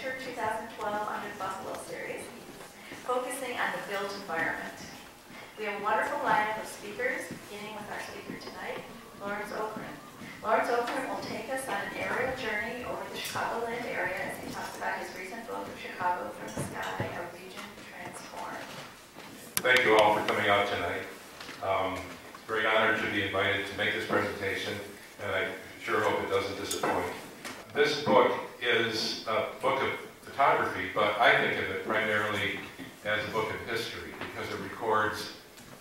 Winter 2012 Under the Buffalo Series, focusing on the built environment. We have a wonderful lineup of speakers, beginning with our speaker tonight, Lawrence+okrent. Lawrence+okrent will take us on an aerial journey over the Chicagoland area as he talks about his recent book of Chicago from the Sky, A Region Transformed. Thank you all for coming out tonight. Very honored to be invited to make this presentation, and I sure hope it doesn't disappoint. This book is a book of photography, but I think of it primarily as a book of history because it records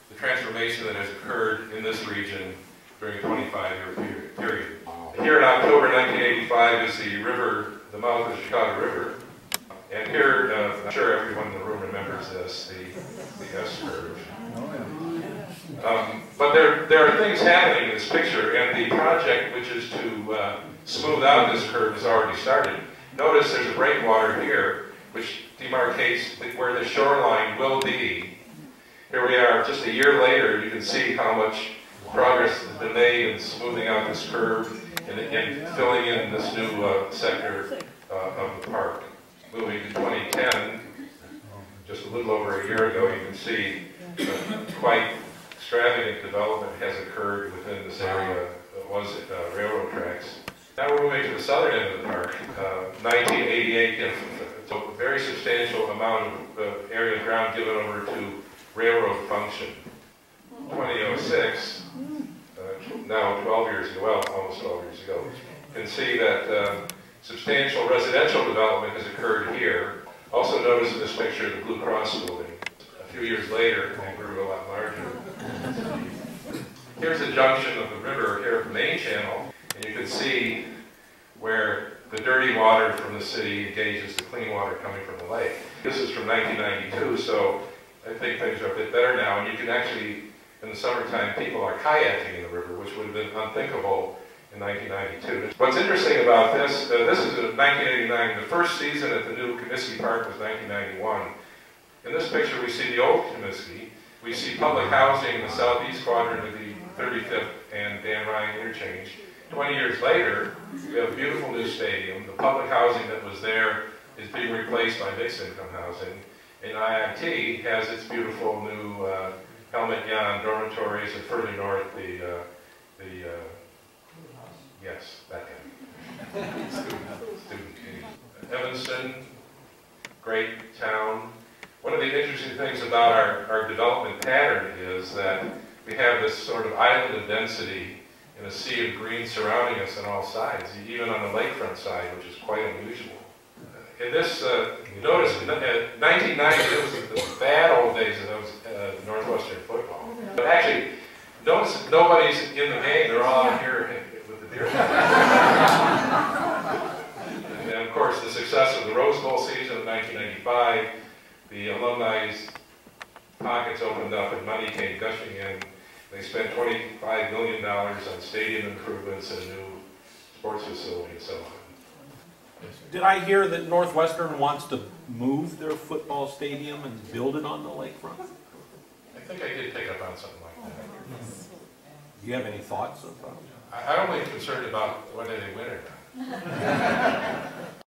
the transformation that has occurred in this region during a 25-year period. Here in October 1985 is the river, the mouth of the Chicago River, and here, I'm sure everyone in the room remembers this, the S-curve. But there are things happening in this picture, and the project, which is to smooth out this curve, has already started. Notice there's a breakwater here, which demarcates where the shoreline will be. Here we are, just a year later, you can see how much progress has been made in smoothing out this curve and filling in this new sector of the park. Moving to 2010, just a little over a year ago, you can see quite extravagant development has occurred within this area. It was railroad tracks. Now we're moving to the southern end of the park. 1988, so a very substantial amount of area of ground given over to railroad function. 2006, now 12 years ago, well, almost 12 years ago, you can see that substantial residential development has occurred here. Also notice in this picture the Blue Cross building. A few years later, it grew a lot larger. Here's the junction of the river here at the main channel, and you can see where the dirty water from the city engages the clean water coming from the lake. This is from 1992, so I think things are a bit better now, and you can actually, in the summertime, people are kayaking in the river, which would have been unthinkable in 1992. What's interesting about this, this is in 1989. The first season at the new Comiskey Park was 1991. In this picture, we see the old Comiskey. We see public housing in the southeast quadrant of the 35th and Dan Ryan interchange. 20 years later, we have a beautiful new stadium. The public housing that was there is being replaced by mixed income housing. And IIT has its beautiful new Helmet Jan dormitories, and further north, yes, that guy. Student. Evanston, great town. One of the interesting things about our development pattern is that we have this sort of island of density in a sea of green surrounding us on all sides, even on the lakefront side, which is quite unusual. In this, notice, 1990, it was the bad old days of Northwestern football. But actually, notice nobody's in the game, they're all out here with the beer. And of course, the success of the Rose Bowl season of 1995, the alumni's pockets opened up and money came gushing in. They spent $25 million on stadium improvements and a new sports facility and so on. Did I hear that Northwestern wants to move their football stadium and build it on the lakefront? I think I did pick up on something like that. Do you have any thoughts about it? I'm only concerned about whether they win or not.